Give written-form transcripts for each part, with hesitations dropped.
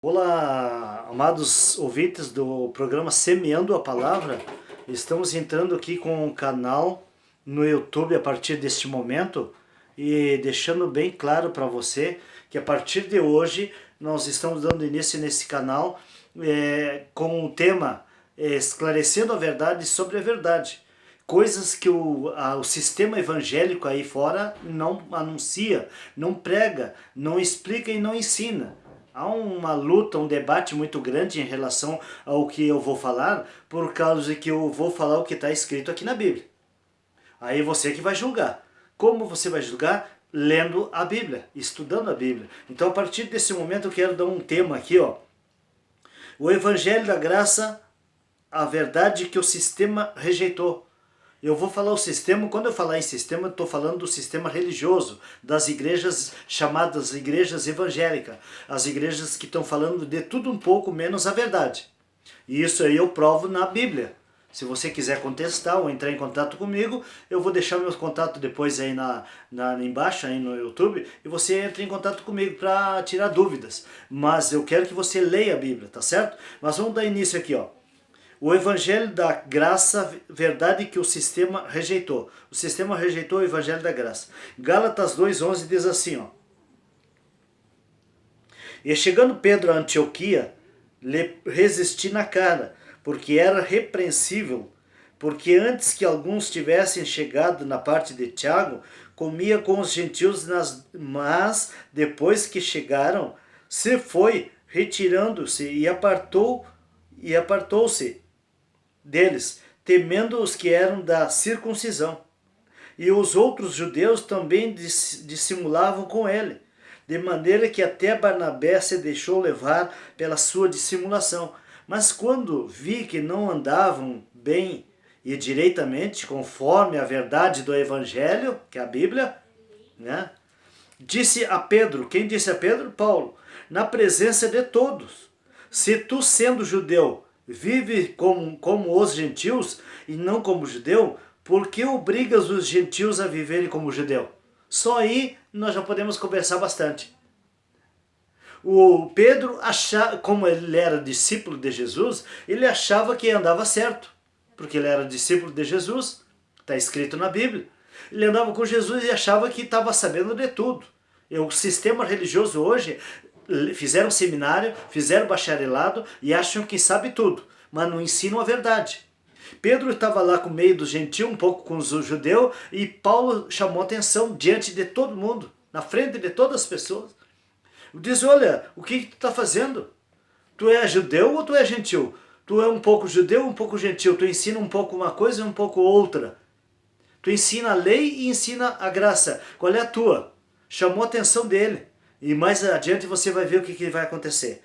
Olá, amados ouvintes do programa Semeando a Palavra. Estamos entrando aqui com o canal no YouTube a partir deste momento e deixando bem claro para você que a partir de hoje nós estamos dando início nesse canal com o tema Esclarecendo a Verdade sobre a Verdade. Coisas que o sistema evangélico aí fora não anuncia, não prega, não explica e não ensina. Há uma luta, um debate muito grande em relação ao que eu vou falar, por causa que eu vou falar o que está escrito aqui na Bíblia. Aí você que vai julgar. Como você vai julgar? Lendo a Bíblia, estudando a Bíblia. Então, a partir desse momento, eu quero dar um tema aqui, ó. O Evangelho da Graça, a verdade que o sistema rejeitou. Eu vou falar o sistema, quando eu falar em sistema, eu estou falando do sistema religioso, das igrejas chamadas igrejas evangélicas, as igrejas que estão falando de tudo um pouco menos a verdade. E isso aí eu provo na Bíblia. Se você quiser contestar ou entrar em contato comigo, eu vou deixar meus contatos depois aí embaixo aí no YouTube, e você entra em contato comigo para tirar dúvidas. Mas eu quero que você leia a Bíblia, tá certo? Mas vamos dar início aqui, ó. O Evangelho da Graça, verdade que o sistema rejeitou. O sistema rejeitou o Evangelho da Graça. Gálatas 2,11 diz assim, ó. E chegando Pedro a Antioquia, lhe resisti na cara, porque era repreensível, porque antes que alguns tivessem chegado na parte de Tiago, comia com os gentios, mas depois que chegaram, se foi retirando-se e apartou-se deles, temendo os que eram da circuncisão. E os outros judeus também dissimulavam com ele, de maneira que até Barnabé se deixou levar pela sua dissimulação. Mas quando vi que não andavam bem e direitamente, conforme a verdade do Evangelho, que é a Bíblia, né? Disse a Pedro, quem disse a Pedro? Paulo, na presença de todos: se tu, sendo judeu, vive como os gentios e não como judeu, por que obrigas os gentios a viverem como judeu? Só aí nós já podemos conversar bastante. O Pedro, como ele era discípulo de Jesus, ele achava que andava certo, porque ele era discípulo de Jesus, está escrito na Bíblia. Ele andava com Jesus e achava que estava sabendo de tudo. E o sistema religioso hoje fizeram seminário, fizeram bacharelado e acham que sabe tudo, mas não ensinam a verdade. Pedro estava lá com o meio do gentio, um pouco com os judeus, e Paulo chamou atenção diante de todo mundo, na frente de todas as pessoas. Diz, olha, o que tu está fazendo? Tu é judeu ou tu é gentil? Tu é um pouco judeu, um pouco gentil. Tu ensina um pouco uma coisa e um pouco outra. Tu ensina a lei e ensina a graça. Qual é a tua? Chamou a atenção dele. E mais adiante você vai ver o que vai acontecer.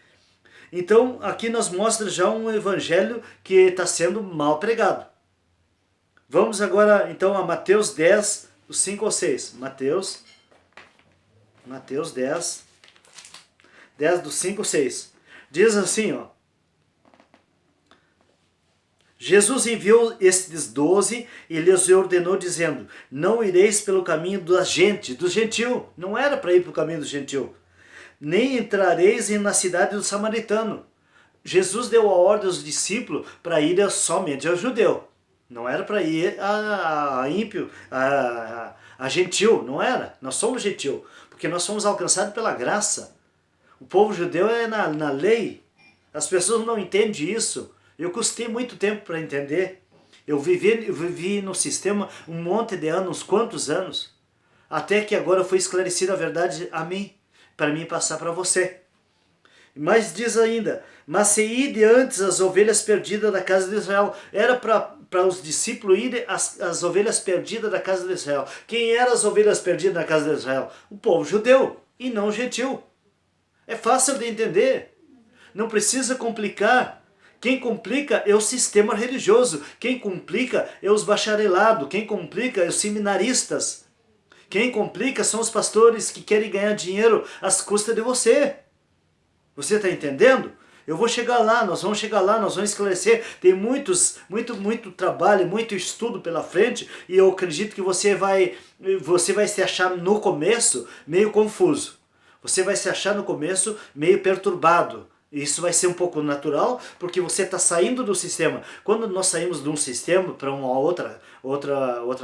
Então, aqui nos mostra já um evangelho que está sendo mal pregado. Vamos agora, então, a Mateus 10, 5 ou 6. Mateus 10, 10 do 5 ou 6. Diz assim, ó. Jesus enviou estes 12 e lhes ordenou, dizendo: não ireis pelo caminho da gente, do gentil. Não era para ir pelo caminho do gentil. Nem entrareis na cidade do samaritano. Jesus deu a ordem aos discípulos para ir somente ao judeu. Não era para ir a ímpio, a gentil. Não era. Nós somos gentil, porque nós somos alcançados pela graça. O povo judeu é na lei. As pessoas não entendem isso. Eu custei muito tempo para entender. Eu vivi no sistema um monte de anos, quantos anos? Até que agora foi esclarecida a verdade a mim, para mim passar para você. Mas diz ainda, mas se ide antes as ovelhas perdidas da casa de Israel. Era para os discípulos irem as ovelhas perdidas da casa de Israel. Quem eram as ovelhas perdidas da casa de Israel? O povo judeu e não gentil. É fácil de entender. Não precisa complicar. Quem complica é o sistema religioso. Quem complica é os bacharelados. Quem complica é os seminaristas. Quem complica são os pastores que querem ganhar dinheiro às custas de você. Você está entendendo? Eu vou chegar lá, nós vamos chegar lá, nós vamos esclarecer. Tem muito trabalho, muito estudo pela frente, e eu acredito que você vai se achar no começo meio confuso. Você vai se achar no começo meio perturbado. Isso vai ser um pouco natural, porque você está saindo do sistema. Quando nós saímos de um sistema para uma outra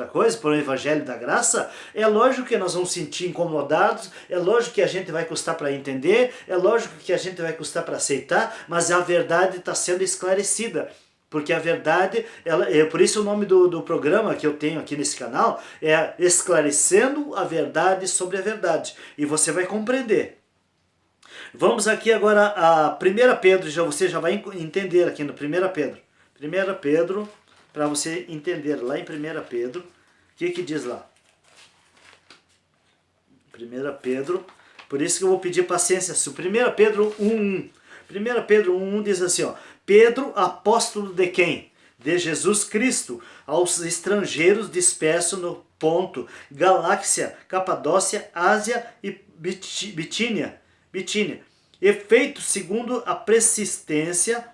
coisa, para o Evangelho da Graça, é lógico que nós vamos sentir incomodados, é lógico que a gente vai custar para entender, é lógico que a gente vai custar para aceitar, mas a verdade está sendo esclarecida. Porque a verdade, por isso o nome do programa que eu tenho aqui nesse canal é Esclarecendo a Verdade sobre a Verdade. E você vai compreender. Vamos aqui agora a 1 Pedro, você já vai entender aqui no 1 Pedro. 1 Pedro, para você entender lá em 1 Pedro, o que diz lá? 1 Pedro, por isso que eu vou pedir paciência. 1 Pedro 1.1. 1 Pedro 1.1 diz assim, ó, Pedro, apóstolo de quem? De Jesus Cristo, aos estrangeiros dispersos no Ponto, Galáxia, Capadócia, Ásia e Bitínia, e feito segundo a persistência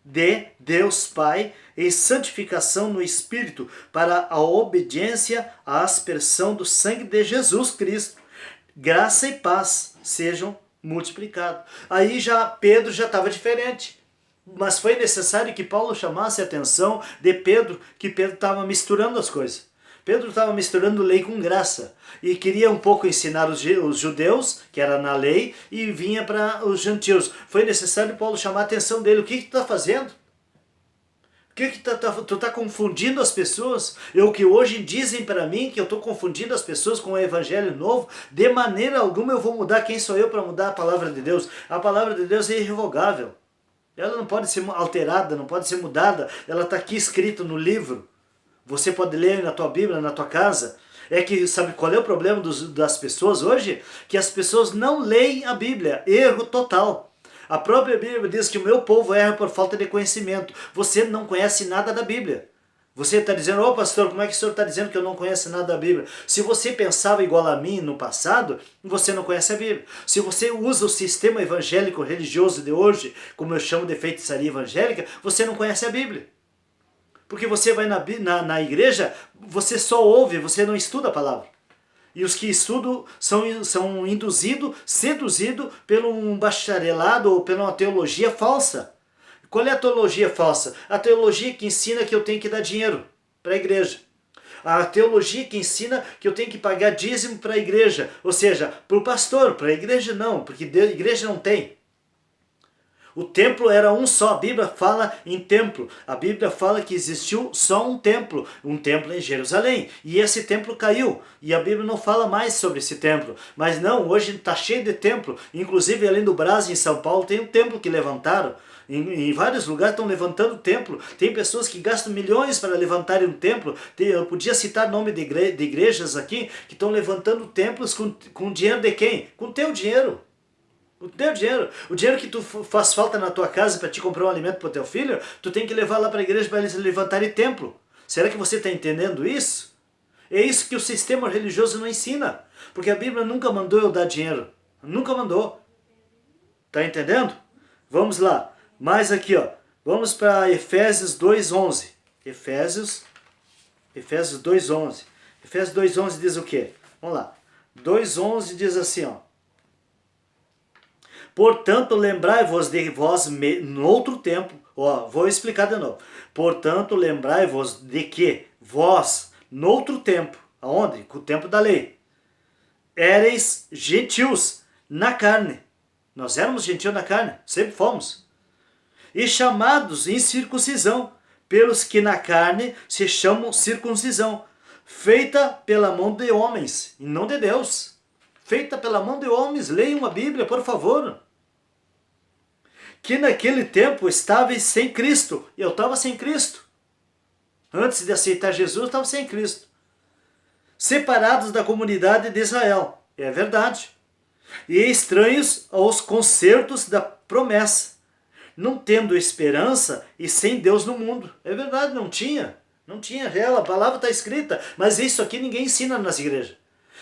de Deus Pai em santificação no Espírito, para a obediência à aspersão do sangue de Jesus Cristo. Graça e paz sejam multiplicados. Aí já Pedro já estava diferente. Mas foi necessário que Paulo chamasse a atenção de Pedro, que Pedro estava misturando as coisas. Pedro estava misturando lei com graça e queria um pouco ensinar os judeus, que era na lei, e vinha para os gentios. Foi necessário Paulo chamar a atenção dele. O que tu está fazendo? O que tu está confundindo as pessoas? O que hoje dizem para mim que eu estou confundindo as pessoas com o evangelho novo, de maneira alguma eu vou mudar. Quem sou eu para mudar a palavra de Deus? A palavra de Deus é irrevogável. Ela não pode ser alterada, não pode ser mudada. Ela está aqui escrita no livro. Você pode ler na tua Bíblia, na tua casa. É que, sabe qual é o problema das pessoas hoje? Que as pessoas não leem a Bíblia. Erro total. A própria Bíblia diz que o meu povo erra por falta de conhecimento. Você não conhece nada da Bíblia. Você está dizendo, ô pastor, como é que o senhor está dizendo que eu não conheço nada da Bíblia? Se você pensava igual a mim no passado, você não conhece a Bíblia. Se você usa o sistema evangélico religioso de hoje, como eu chamo de feitiçaria evangélica, você não conhece a Bíblia. Porque você vai na igreja, você só ouve, você não estuda a palavra. E os que estudam são induzidos, seduzidos pelo um bacharelado ou pela uma teologia falsa. Qual é a teologia falsa? A teologia que ensina que eu tenho que dar dinheiro para a igreja. A teologia que ensina que eu tenho que pagar dízimo para a igreja. Ou seja, para o pastor, para a igreja não, porque a igreja não tem. O templo era um só, a Bíblia fala em templo. A Bíblia fala que existiu só um templo em Jerusalém. E esse templo caiu. E a Bíblia não fala mais sobre esse templo. Mas não, hoje está cheio de templo. Inclusive, além do Brás, em São Paulo, tem um templo que levantaram. Em vários lugares estão levantando templo. Tem pessoas que gastam milhões para levantarem um templo. Eu podia citar nome de igrejas aqui que estão levantando templos com dinheiro de quem? Com teu dinheiro. O teu dinheiro. O dinheiro que tu faz falta na tua casa para te comprar um alimento para o teu filho, tu tem que levar lá para a igreja para eles levantarem templo. Será que você está entendendo isso? É isso que o sistema religioso não ensina. Porque a Bíblia nunca mandou eu dar dinheiro. Nunca mandou. Tá entendendo? Vamos lá. Mais aqui, ó. Vamos para Efésios 2:11. Efésios 2:11. Efésios 2:11 diz o quê? Vamos lá. 2:11 diz assim, ó. Portanto, lembrai-vos de vós no outro tempo. Ó, vou explicar de novo. Portanto, lembrai-vos de que vós, no outro tempo, aonde? Com o tempo da lei, éreis gentios na carne. Nós éramos gentios na carne, sempre fomos. E chamados em circuncisão, pelos que na carne se chamam circuncisão, feita pela mão de homens, e não de Deus. Feita pela mão de homens. Leiam a Bíblia, por favor. Que naquele tempo estáveis sem Cristo. Eu estava sem Cristo. Antes de aceitar Jesus, eu estava sem Cristo. Separados da comunidade de Israel. É verdade. E estranhos aos concertos da promessa. Não tendo esperança e sem Deus no mundo. É verdade, não tinha. Não tinha real, a palavra está escrita. Mas isso aqui ninguém ensina nas igrejas.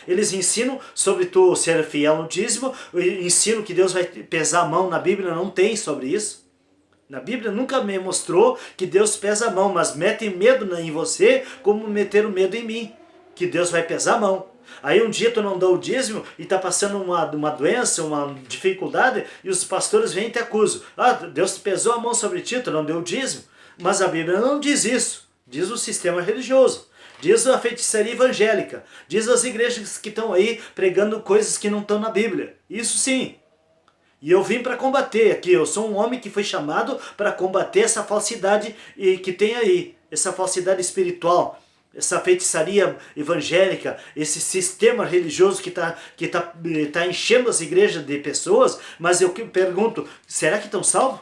Eles ensinam sobre tu ser fiel no dízimo, ensinam que Deus vai pesar a mão. Na Bíblia não tem sobre isso. Na Bíblia nunca me mostrou que Deus pesa a mão, mas mete medo em você como meteram medo em mim, que Deus vai pesar a mão. Aí um dia tu não dá o dízimo e está passando uma doença, uma dificuldade, e os pastores vêm e te acusam. Ah, Deus pesou a mão sobre ti, tu não deu o dízimo. Mas a Bíblia não diz isso. Diz o sistema religioso. Diz a feitiçaria evangélica. Diz as igrejas que estão aí pregando coisas que não estão na Bíblia. Isso sim. E eu vim para combater aqui. Eu sou um homem que foi chamado para combater essa falsidade que tem aí. Essa falsidade espiritual. Essa feitiçaria evangélica, esse sistema religioso que tá enchendo as igrejas de pessoas. Mas eu pergunto, será que estão salvos?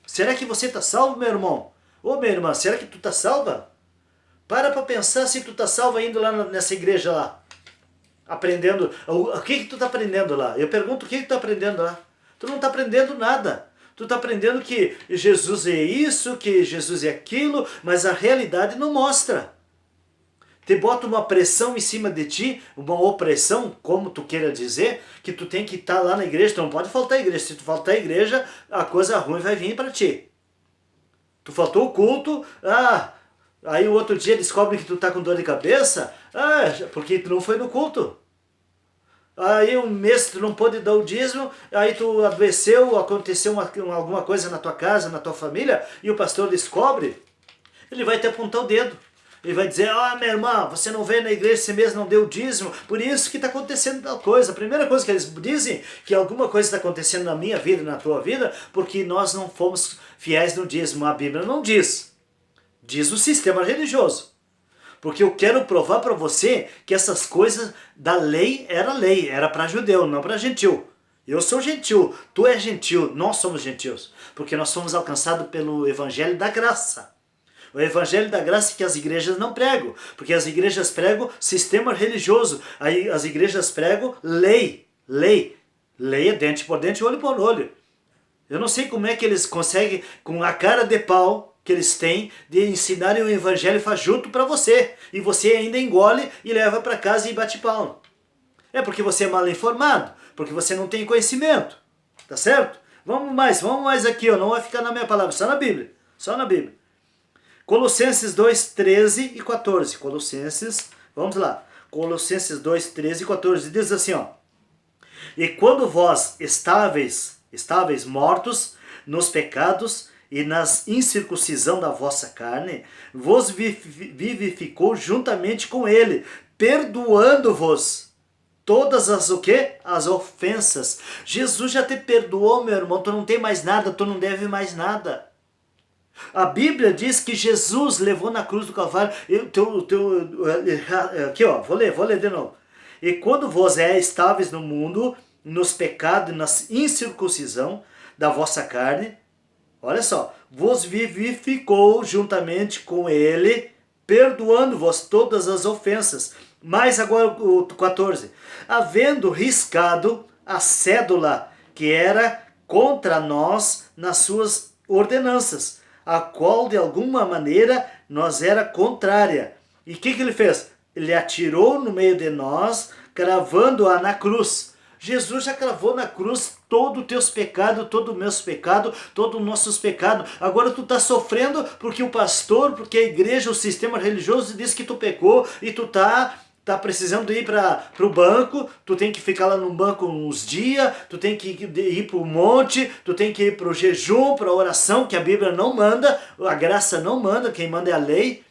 Será que você está salvo, meu irmão? Ô, minha irmã, será que tu está salva? Para pensar se tu está salva indo lá nessa igreja lá. Aprendendo. O que tu está aprendendo lá? Eu pergunto, o que tu está aprendendo lá? Tu não está aprendendo nada. Tu está aprendendo que Jesus é isso, que Jesus é aquilo, mas a realidade não mostra. Te bota uma pressão em cima de ti, uma opressão, como tu queira dizer, que tu tem que estar lá na igreja, tu não pode faltar à igreja. Se tu faltar à igreja, a coisa ruim vai vir para ti. Tu faltou o culto, aí o outro dia descobre que tu tá com dor de cabeça, porque tu não foi no culto. Aí um mês tu não pôde dar o dízimo, aí tu adoeceu, aconteceu alguma coisa na tua casa, na tua família, e o pastor descobre, ele vai te apontar o dedo. Ele vai dizer, minha irmã, você não veio na igreja esse mês, não deu dízimo, por isso que está acontecendo tal coisa. A primeira coisa que eles dizem, que alguma coisa está acontecendo na minha vida e na tua vida, porque nós não fomos fiéis no dízimo. A Bíblia não diz. Diz o sistema religioso. Porque eu quero provar para você que essas coisas da lei, era para judeu, não para gentil. Eu sou gentil, tu és gentil, nós somos gentios. Porque nós somos alcançados pelo evangelho da graça. O evangelho da graça que as igrejas não pregam, porque as igrejas pregam sistema religioso, aí as igrejas pregam lei é dente por dente, olho por olho. Eu não sei como é que eles conseguem, com a cara de pau que eles têm, de ensinarem o evangelho fajuto para você, e você ainda engole e leva para casa e bate pau. É porque você é mal informado, porque você não tem conhecimento, tá certo? Vamos mais aqui, não vai ficar na minha palavra, só na Bíblia. Colossenses 2, 13 e 14. Vamos lá. Colossenses 2, 13 e 14. Diz assim, E quando vós estáveis mortos nos pecados e nas incircuncisão da vossa carne, vos vivificou juntamente com ele, perdoando-vos todas as o quê? As ofensas. Jesus já te perdoou, meu irmão. Tu não tem mais nada, tu não deve mais nada. A Bíblia diz que Jesus levou na cruz do Calvário, aqui vou ler de novo. E quando vós estáveis no mundo, nos pecados e na incircuncisão da vossa carne, olha só, vos vivificou juntamente com ele, perdoando-vos todas as ofensas. Mas agora o 14, havendo riscado a cédula que era contra nós nas suas ordenanças, a qual de alguma maneira nos era contrária. E o que ele fez? Ele atirou no meio de nós, cravando-a na cruz. Jesus já cravou na cruz todo os teus pecados, todo o meus pecados, todos os nossos pecados. Agora tu está sofrendo porque o pastor, porque a igreja, o sistema religioso diz que tu pecou e tu tá precisando ir para o banco, tu tem que ficar lá no banco uns dias, tu tem que ir para o monte, tu tem que ir para o jejum, para a oração, que a Bíblia não manda, a graça não manda, quem manda é a lei.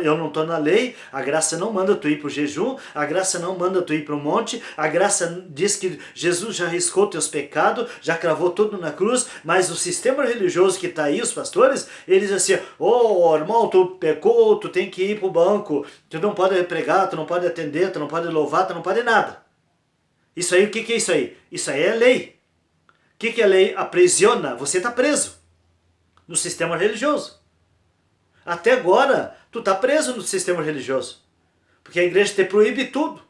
Eu não estou na lei, a graça não manda tu ir para o jejum, a graça não manda tu ir para o monte, a graça diz que Jesus já riscou teus pecados, já cravou tudo na cruz, mas o sistema religioso que está aí, os pastores, eles dizem assim, irmão, tu pecou, tu tem que ir para o banco, tu não pode pregar, tu não pode atender, tu não pode louvar, tu não pode nada. Isso aí, o que é isso aí? Isso aí é lei. O que é lei? Aprisiona, você está preso no sistema religioso. Até agora, tu está preso no sistema religioso, porque a igreja te proíbe tudo.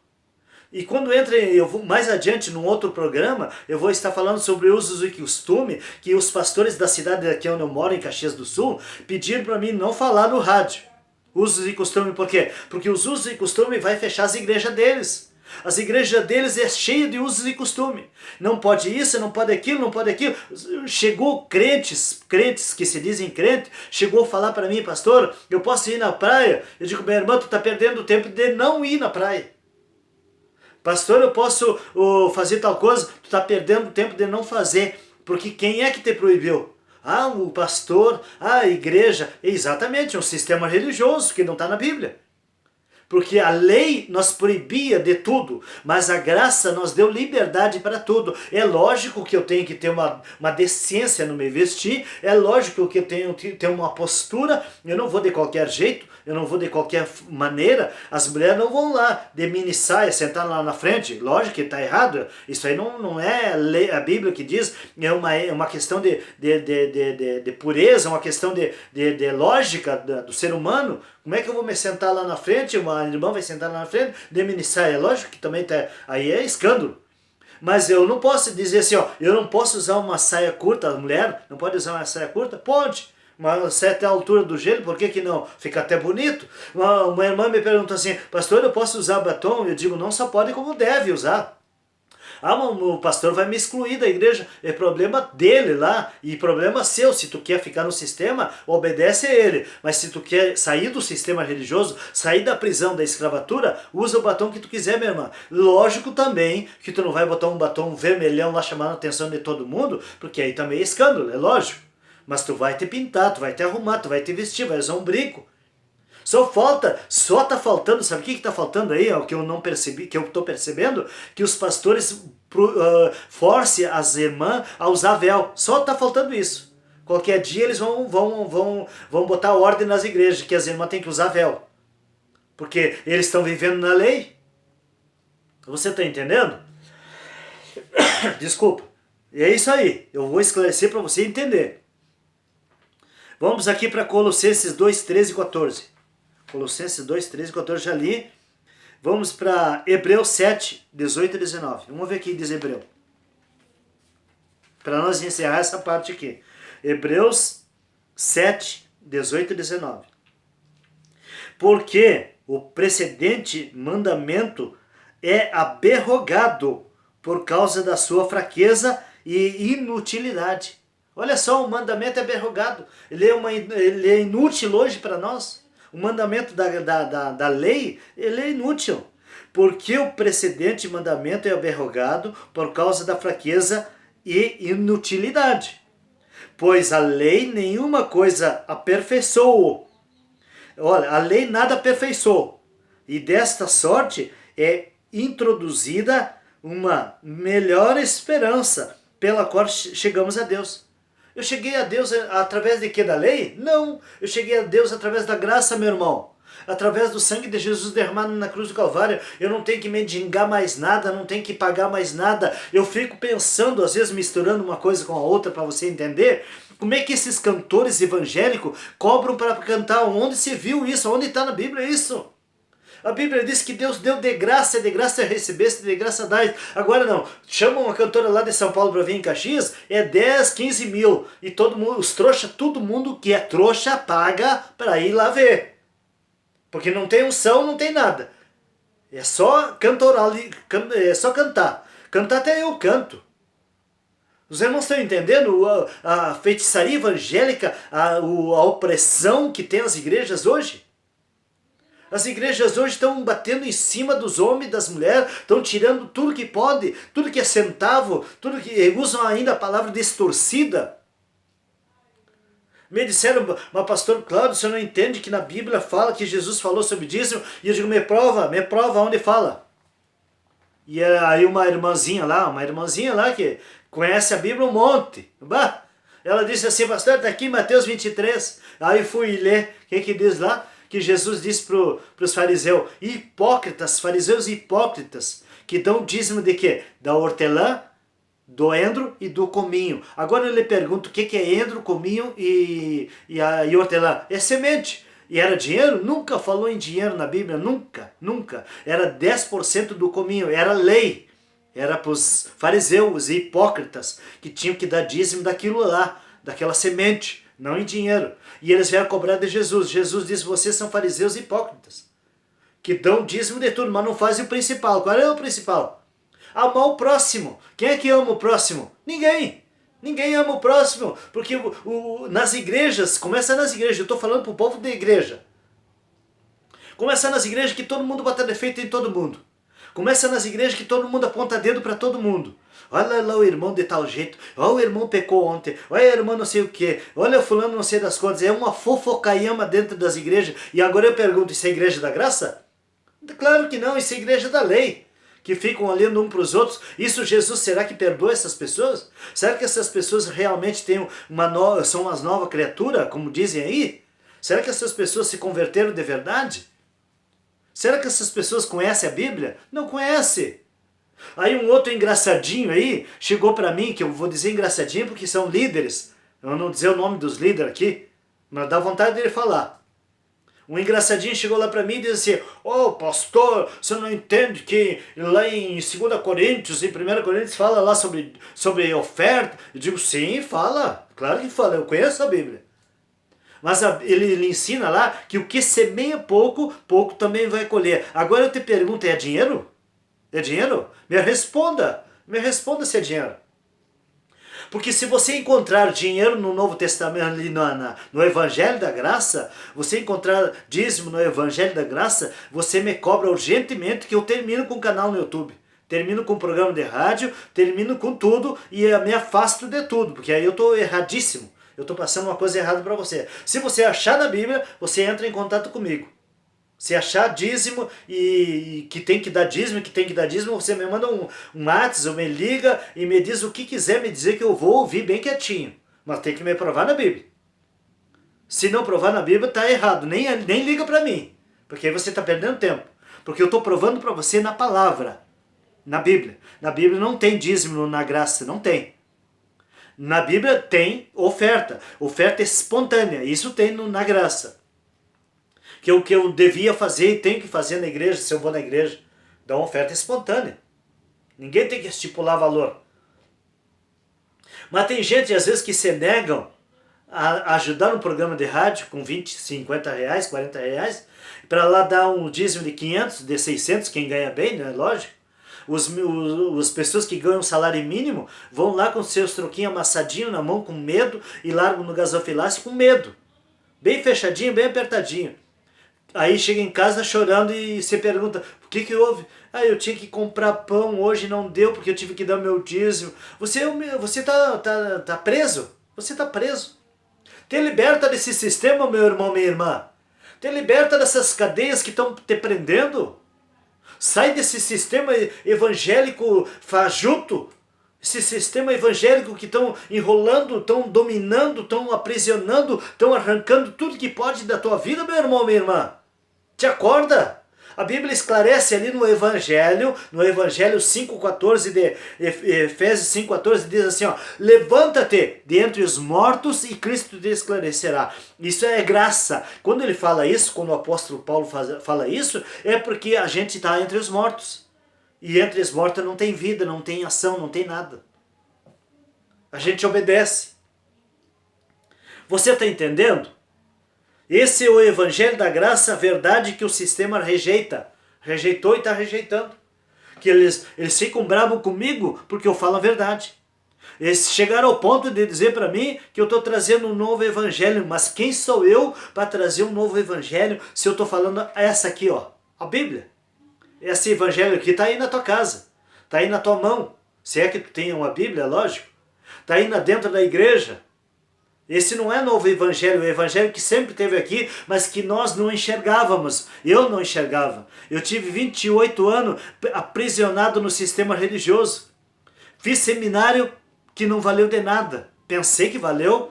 E quando eu vou mais adiante num outro programa, eu vou estar falando sobre usos e costume, que os pastores da cidade aqui onde eu moro, em Caxias do Sul, pediram para mim não falar no rádio. Usos e costume, por quê? Porque os usos e costume vai fechar as igrejas deles. As igrejas deles é cheia de usos e costume. Não pode isso, não pode aquilo, não pode aquilo. Chegou crentes que se dizem crentes, chegou a falar para mim, pastor, eu posso ir na praia? Eu digo, minha irmã, tu está perdendo o tempo de não ir na praia. Pastor, eu posso fazer tal coisa? Tu está perdendo tempo de não fazer, porque quem é que te proibiu? Ah, o pastor, a igreja, exatamente, é um sistema religioso que não está na Bíblia. Porque a lei nos proibia de tudo, mas a graça nos deu liberdade para tudo. É lógico que eu tenho que ter uma decência no me vestir, é lógico que eu tenho que ter uma postura, eu não vou de qualquer jeito, eu não vou de qualquer maneira. As mulheres não vão lá de mini saia, sentar lá na frente, lógico que está errado, isso aí não é a Bíblia que diz, é uma questão de pureza, uma questão de lógica do ser humano. Como é que eu vou me sentar lá na frente, uma irmã vai sentar lá na frente, de mini saia? Lógico que também tá, aí é escândalo. Mas eu não posso dizer assim, ó, eu não posso usar uma saia curta, a mulher não pode usar uma saia curta? Pode, uma certa altura do joelho, por que não? Fica até bonito. Uma irmã me perguntou assim, pastor, eu posso usar batom? Eu digo, não só pode, como deve usar. Ah, o pastor vai me excluir da igreja. É problema dele lá e problema seu. Se tu quer ficar no sistema, obedece a ele. Mas se tu quer sair do sistema religioso, sair da prisão, da escravatura, usa o batom que tu quiser, minha irmã. Lógico também que tu não vai botar um batom vermelhão lá chamando a atenção de todo mundo, porque aí também é escândalo, é lógico. Mas tu vai te pintar, tu vai te arrumar, tu vai te vestir, vai usar um brinco. Só tá faltando, sabe o que tá faltando aí? É o que eu não percebi, que eu tô percebendo, que os pastores forcem as irmãs a usar véu. Só tá faltando isso. Qualquer dia eles vão botar ordem nas igrejas que as irmãs têm que usar véu. Porque eles estão vivendo na lei. Você tá entendendo? Desculpa. E é isso aí. Eu vou esclarecer para você entender. Vamos aqui para Colossenses 2, 13 e 14. Colossenses 2, 13 e 14 já li. Vamos para Hebreus 7, 18 e 19. Vamos ver o que diz Hebreu. Para nós encerrar essa parte aqui. Hebreus 7, 18 e 19. Porque o precedente mandamento é aberrogado por causa da sua fraqueza e inutilidade. Olha só, o mandamento é aberrogado. Ele é inútil hoje para nós. O mandamento da lei, ele é inútil. Porque o precedente mandamento é aberrogado por causa da fraqueza e inutilidade. Pois a lei nenhuma coisa aperfeiçoou. Olha, a lei nada aperfeiçoou. E desta sorte é introduzida uma melhor esperança pela qual chegamos a Deus. Eu cheguei a Deus através de quê? Da lei? Não. Eu cheguei a Deus através da graça, meu irmão. Através do sangue de Jesus derramado na cruz do Calvário. Eu não tenho que mendigar mais nada, não tenho que pagar mais nada. Eu fico pensando, às vezes misturando uma coisa com a outra para você entender. Como é que esses cantores evangélicos cobram para cantar? Onde se viu isso? Onde está na Bíblia isso? A Bíblia diz que Deus deu de graça recebeste, de graça dai. Agora não, chama uma cantora lá de São Paulo para vir em Caxias, é 10, 15 mil. E todo mundo, os trouxas, todo mundo que é trouxa paga para ir lá ver. Porque não tem unção, não tem nada. É só cantoral, é só cantar. Cantar até eu canto. Os irmãos estão entendendo a feitiçaria evangélica, a opressão que tem as igrejas hoje? As igrejas hoje estão batendo em cima dos homens e das mulheres, estão tirando tudo que pode, tudo que é centavo, tudo que usam ainda a palavra distorcida. Me disseram, mas pastor Cláudio, você não entende que na Bíblia fala que Jesus falou sobre dízimo? E eu digo, me prova onde fala. E aí uma irmãzinha lá que conhece a Bíblia um monte. Bah, ela disse assim, pastor, está aqui Mateus 23. Aí fui ler, o que diz lá? Que Jesus disse para os fariseus, fariseus hipócritas, que dão dízimo de quê? Da hortelã, do endro e do cominho. Agora eu lhe pergunto, o que é endro, cominho e hortelã? É semente. E era dinheiro? Nunca falou em dinheiro na Bíblia, nunca. Era 10% do cominho, era lei. Era para os fariseus hipócritas, que tinham que dar dízimo daquilo lá, daquela semente. Não em dinheiro. E eles vieram cobrar de Jesus. Jesus disse, vocês são fariseus hipócritas, que dão dízimo de tudo, mas não fazem o principal. Qual é o principal? Amar o próximo. Quem é que ama o próximo? Ninguém. Ninguém ama o próximo. Porque nas igrejas, começa nas igrejas, eu estou falando para o povo da igreja. Começa nas igrejas que todo mundo bota defeito em todo mundo. Começa nas igrejas que todo mundo aponta dedo para todo mundo. Olha lá o irmão de tal jeito, olha o irmão pecou ontem, olha a irmã não sei o que, olha o fulano não sei das coisas. É uma fofocaiama dentro das igrejas. E agora eu pergunto, isso é igreja da graça? Claro que não, isso é igreja da lei, que ficam olhando um para os outros. Isso Jesus, será que perdoa essas pessoas? Será que essas pessoas realmente são umas nova criatura, como dizem aí? Será que essas pessoas se converteram de verdade? Será que essas pessoas conhecem a Bíblia? Não conhecem. Aí um outro engraçadinho aí chegou para mim, que eu vou dizer engraçadinho porque são líderes. Eu não vou dizer o nome dos líderes aqui, mas dá vontade dele falar. Um engraçadinho chegou lá para mim e disse assim: "Ô pastor, você não entende que lá em 2 Coríntios, em 1 Coríntios fala lá sobre oferta?" Eu digo: "Sim, fala, claro que fala, eu conheço a Bíblia." Mas ele ensina lá que o que semeia pouco, pouco também vai colher. Agora eu te pergunto, é dinheiro? É dinheiro? Me responda se é dinheiro. Porque se você encontrar dinheiro no Novo Testamento, ali no Evangelho da Graça, você encontrar dízimo no Evangelho da Graça, você me cobra urgentemente que eu termino com o canal no YouTube. Termino com o programa de rádio, termino com tudo e me afasto de tudo, porque aí eu estou erradíssimo. Eu estou passando uma coisa errada para você. Se você achar na Bíblia, você entra em contato comigo. Se achar dízimo e que tem que dar dízimo, você me manda um WhatsApp, ou me liga e me diz o que quiser me dizer que eu vou ouvir bem quietinho. Mas tem que me provar na Bíblia. Se não provar na Bíblia, está errado. Nem liga para mim, porque aí você está perdendo tempo. Porque eu estou provando para você na palavra, na Bíblia. Na Bíblia não tem dízimo na graça, não tem. Na Bíblia tem oferta espontânea, isso tem na graça. Que o que eu devia fazer e tenho que fazer na igreja, se eu vou na igreja, dar uma oferta espontânea. Ninguém tem que estipular valor. Mas tem gente, às vezes, que se negam a ajudar no programa de rádio com 20, 50 reais, 40 reais, para lá dar um dízimo de 500, de 600, quem ganha bem, né? Lógico. As pessoas que ganham salário mínimo vão lá com seus troquinhos amassadinhos na mão, com medo, e largam no gasofilácio com medo. Bem fechadinho, bem apertadinho. Aí chega em casa chorando e se pergunta: o que houve? Ah, eu tinha que comprar pão, hoje não deu porque eu tive que dar meu dízimo. Você tá preso. Você está preso. Te liberta desse sistema, meu irmão, minha irmã. Te liberta dessas cadeias que estão te prendendo. Sai desse sistema evangélico fajuto. Esse sistema evangélico que estão enrolando, estão dominando, estão aprisionando, estão arrancando tudo que pode da tua vida, meu irmão, minha irmã. Te acorda? A Bíblia esclarece ali no Evangelho 5,14 de Efésios 5,14 diz assim, ó: levanta-te de entre os mortos e Cristo te esclarecerá. Isso é graça. Quando ele fala isso, quando o apóstolo Paulo fala isso, é porque a gente está entre os mortos. E entre os mortos não tem vida, não tem ação, não tem nada. A gente obedece. Você está entendendo? Esse é o Evangelho da Graça, a verdade que o sistema rejeita. Rejeitou e está rejeitando. Que eles ficam bravos comigo porque eu falo a verdade. Eles chegaram ao ponto de dizer para mim que eu estou trazendo um novo Evangelho. Mas quem sou eu para trazer um novo Evangelho se eu estou falando essa aqui, ó, a Bíblia? Esse Evangelho aqui está aí na tua casa. Está aí na tua mão. Se é que tu tem uma Bíblia, lógico. Está aí dentro da igreja. Esse não é novo evangelho, é o evangelho que sempre teve aqui, mas que nós não enxergávamos. Eu não enxergava. Eu tive 28 anos aprisionado no sistema religioso. Fiz seminário que não valeu de nada. Pensei que valeu,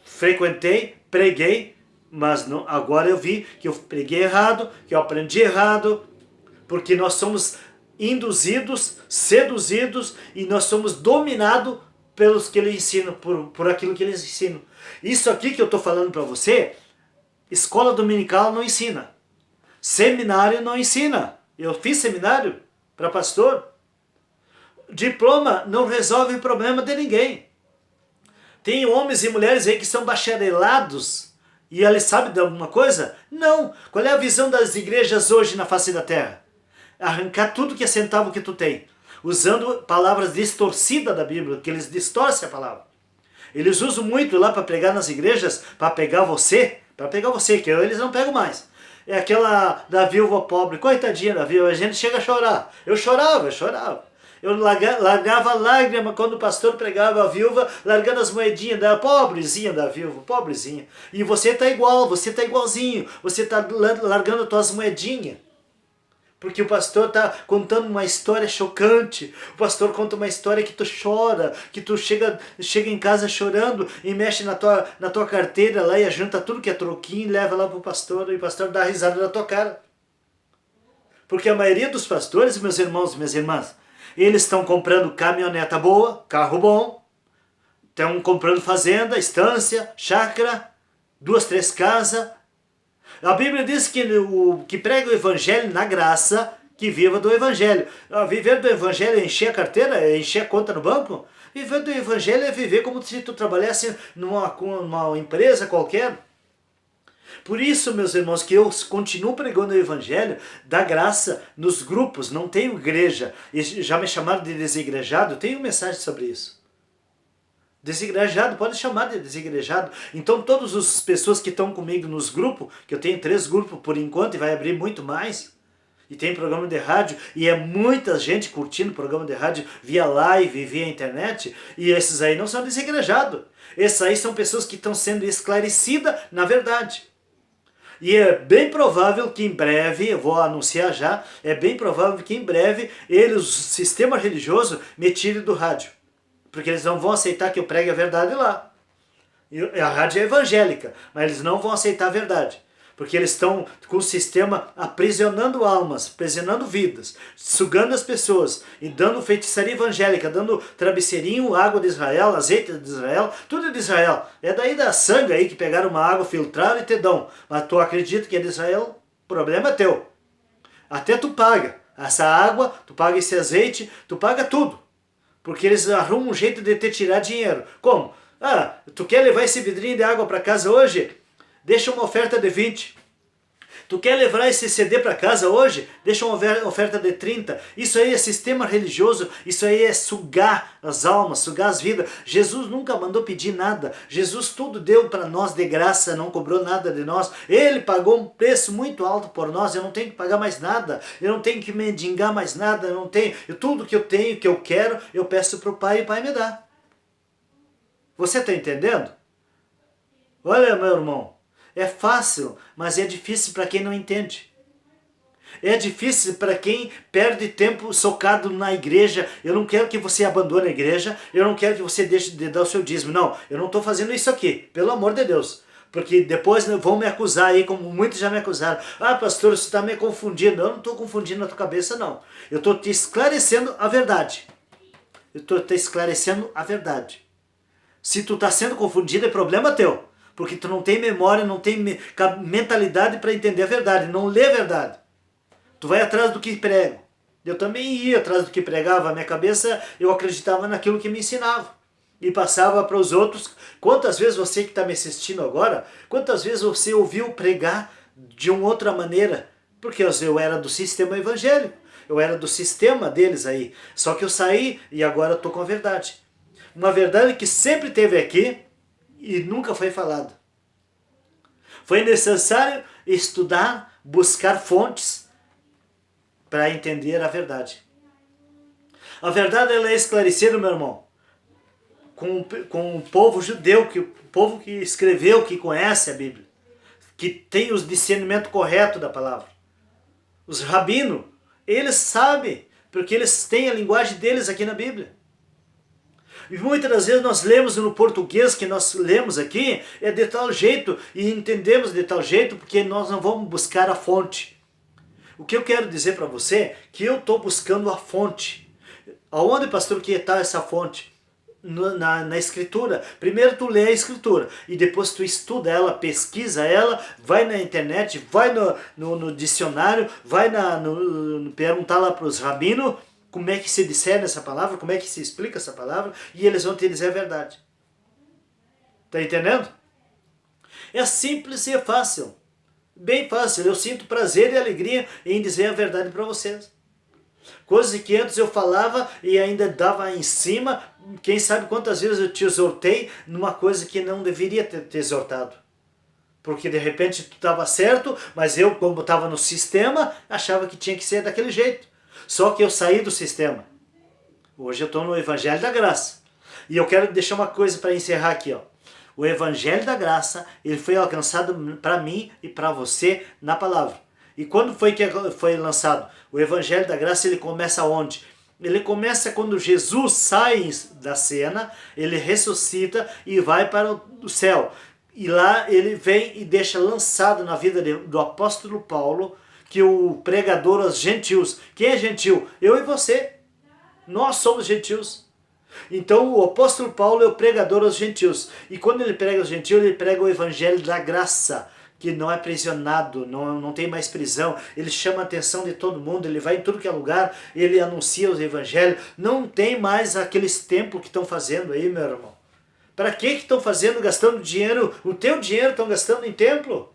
frequentei, preguei, mas não, agora eu vi que eu preguei errado, que eu aprendi errado, porque nós somos induzidos, seduzidos e nós somos dominados pelos que eles ensinam, por aquilo que eles ensinam. Isso aqui que eu estou falando para você, escola dominical não ensina. Seminário não ensina. Eu fiz seminário para pastor. Diploma não resolve o problema de ninguém. Tem homens e mulheres aí que são bacharelados e eles sabem de alguma coisa? Não. Qual é a visão das igrejas hoje na face da terra? Arrancar tudo que é centavo que tu tem, usando palavras distorcidas da Bíblia, que eles distorcem a palavra. Eles usam muito lá para pregar nas igrejas, para pegar você, que eles não pegam mais. É aquela da viúva pobre, coitadinha da viúva, a gente chega a chorar. Eu chorava, eu chorava. Eu largava lágrima quando o pastor pregava a viúva, largando as moedinhas da pobrezinha da viúva, pobrezinha. E você tá igual, você tá igualzinho, você tá largando as tuas moedinhas. Porque o pastor está contando uma história chocante. O pastor conta uma história que tu chora, que tu chega em casa chorando e mexe na tua carteira lá e junta tudo que é troquinho e leva lá pro pastor. E o pastor dá risada na tua cara. Porque a maioria dos pastores, meus irmãos e minhas irmãs, eles estão comprando caminhoneta boa, carro bom, estão comprando fazenda, estância, chácara, 2, 3 casas. A Bíblia diz que o que prega o Evangelho na graça, que viva do Evangelho. Viver do Evangelho é encher a carteira, é encher a conta no banco? Viver do Evangelho é viver como se tu trabalhasse numa empresa qualquer. Por isso, meus irmãos, que eu continuo pregando o Evangelho da graça nos grupos, não tenho igreja. E já me chamaram de desigrejado, eu tenho mensagem sobre isso. Desigrejado, pode chamar de desigrejado. Então todas as pessoas que estão comigo nos grupos, que eu tenho 3 grupos por enquanto e vai abrir muito mais, e tem programa de rádio, e é muita gente curtindo programa de rádio via live, via internet, e esses aí não são desigrejados. Esses aí são pessoas que estão sendo esclarecidas na verdade. E é bem provável que em breve, eu vou anunciar já, é bem provável que em breve o sistema religioso me tire do rádio. Porque eles não vão aceitar que eu pregue a verdade lá. E a rádio é evangélica, mas eles não vão aceitar a verdade. Porque eles estão com o sistema aprisionando almas, aprisionando vidas, sugando as pessoas e dando feitiçaria evangélica, dando travesseirinho, água de Israel, azeite de Israel, tudo de Israel. É daí da sangue aí que pegaram uma água, filtraram e te dão. Mas tu acredita que é de Israel? O problema é teu. Até tu paga. Essa água, tu paga esse azeite, tu paga tudo. Porque eles arrumam um jeito de te tirar dinheiro. Como? Ah, tu quer levar esse vidrinho de água para casa hoje? Deixa uma oferta de 20. Tu quer levar esse CD para casa hoje? Deixa uma oferta de 30. Isso aí é sistema religioso, isso aí é sugar as almas, sugar as vidas. Jesus nunca mandou pedir nada. Jesus tudo deu para nós de graça, não cobrou nada de nós. Ele pagou um preço muito alto por nós, eu não tenho que pagar mais nada. Eu não tenho que mendigar mais nada, eu não tenho. Tudo que eu tenho, que eu quero, eu peço para o Pai e o Pai me dá. Você está entendendo? Olha, meu irmão. É fácil, mas é difícil para quem não entende. É difícil para quem perde tempo socado na igreja. Eu não quero que você abandone a igreja, eu não quero que você deixe de dar o seu dízimo. Não, eu não estou fazendo isso aqui, pelo amor de Deus. Porque depois vão me acusar aí, como muitos já me acusaram. Ah, pastor, você está me confundindo. Eu não estou confundindo a tua cabeça, não. Eu estou te esclarecendo a verdade. Eu estou te esclarecendo a verdade. Se tu está sendo confundido, é problema teu. Porque tu não tem memória, não tem mentalidade para entender a verdade, não lê a verdade. Tu vai atrás do que prego. Eu também ia atrás do que pregava, a minha cabeça, eu acreditava naquilo que me ensinava. E passava para os outros. Quantas vezes você que está me assistindo agora, quantas vezes você ouviu pregar de uma outra maneira? Porque eu era do sistema evangélico, eu era do sistema deles aí. Só que eu saí e agora estou com a verdade. Uma verdade que sempre teve aqui, e nunca foi falado. Foi necessário estudar, buscar fontes para entender a verdade. A verdade ela é esclarecida, meu irmão, com o povo judeu, o povo que escreveu, que conhece a Bíblia, que tem o discernimento correto da palavra. Os rabinos, eles sabem, porque eles têm a linguagem deles aqui na Bíblia. E muitas das vezes nós lemos no português que nós lemos aqui, é de tal jeito, e entendemos de tal jeito, porque nós não vamos buscar a fonte. O que eu quero dizer para você é que eu estou buscando a fonte. Aonde, pastor, que está essa fonte? Na Escritura. Primeiro tu lê a Escritura, e depois tu estuda ela, pesquisa ela, vai na internet, vai no dicionário, vai perguntar lá para os rabinos, como é que se discerne essa palavra, como é que se explica essa palavra, e eles vão te dizer a verdade. Está entendendo? É simples e é fácil. Bem fácil. Eu sinto prazer e alegria em dizer a verdade para vocês. Coisas que antes eu falava e ainda dava em cima, quem sabe quantas vezes eu te exortei numa coisa que não deveria ter te exortado. Porque de repente tu estava certo, mas eu, como estava no sistema, achava que tinha que ser daquele jeito. Só que eu saí do sistema. Hoje eu estou no Evangelho da Graça. E eu quero deixar uma coisa para encerrar aqui, ó. O Evangelho da Graça, ele foi alcançado para mim e para você na palavra. E quando foi que foi lançado? O Evangelho da Graça, ele começa onde? Ele começa quando Jesus sai da cena, ele ressuscita e vai para o céu. E lá ele vem e deixa lançado na vida do apóstolo Paulo, que o pregador aos gentios. Quem é gentil? Eu e você. Nós somos gentios. Então o apóstolo Paulo é o pregador aos gentios. E quando ele prega aos gentios, ele prega o evangelho da graça, que não é prisionado, não tem mais prisão. Ele chama a atenção de todo mundo, ele vai em tudo que é lugar, ele anuncia os evangelhos. Não tem mais aqueles templos que estão fazendo aí, meu irmão. Para que estão fazendo, gastando dinheiro? O teu dinheiro estão gastando em templo?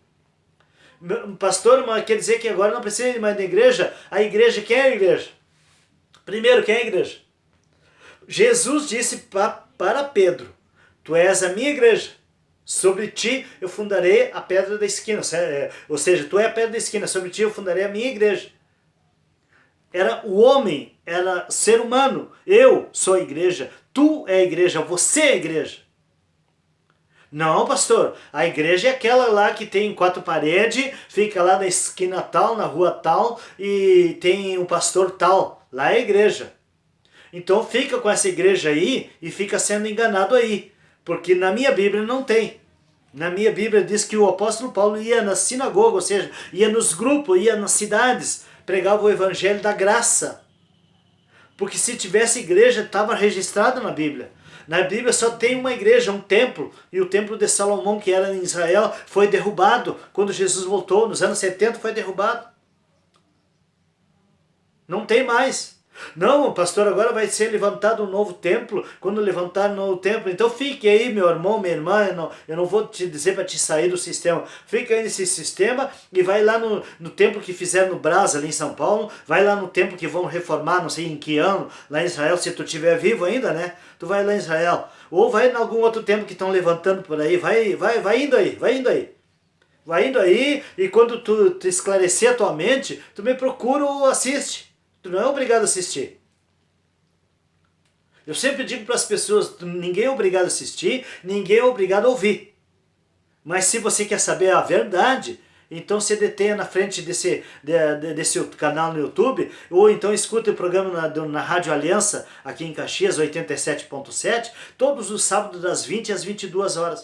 Pastor, mas quer dizer que agora não precisa ir mais na igreja? A igreja, quem é a igreja? Primeiro, quem é a igreja? Jesus disse para Pedro, tu és a minha igreja, sobre ti eu fundarei a pedra da esquina, ou seja, tu é a pedra da esquina, sobre ti eu fundarei a minha igreja. Era o homem, era ser humano, eu sou a igreja, tu é a igreja, você é a igreja. Não, pastor, a igreja é aquela lá que tem 4 paredes, fica lá na esquina tal, na rua tal, e tem um pastor tal, lá é a igreja. Então fica com essa igreja aí e fica sendo enganado aí, porque na minha Bíblia não tem. Na minha Bíblia diz que o apóstolo Paulo ia na sinagoga, ou seja, ia nos grupos, ia nas cidades, pregava o evangelho da graça. Porque se tivesse igreja, estava registrado na Bíblia. Na Bíblia só tem uma igreja, um templo, e o templo de Salomão, que era em Israel, foi derrubado. Quando Jesus voltou, nos anos 70, foi derrubado. Não tem mais. Não, pastor, agora vai ser levantado um novo templo, quando levantar um novo templo. Então fique aí, meu irmão, minha irmã, eu não vou te dizer para te sair do sistema. Fica aí nesse sistema e vai lá no templo que fizeram no Brás, ali em São Paulo, vai lá no templo que vão reformar, não sei em que ano, lá em Israel, se tu estiver vivo ainda, né? Tu vai lá em Israel. Ou vai em algum outro templo que estão levantando por aí, vai indo aí, vai indo aí. Vai indo aí e quando tu te esclarecer a tua mente, tu me procura ou assiste. Tu não é obrigado a assistir. Eu sempre digo para as pessoas, ninguém é obrigado a assistir, ninguém é obrigado a ouvir. Mas se você quer saber a verdade, então se detenha na frente desse canal no YouTube, ou então escuta o programa na Rádio Aliança, aqui em Caxias, 87.7, todos os sábados das 20 às 22 horas.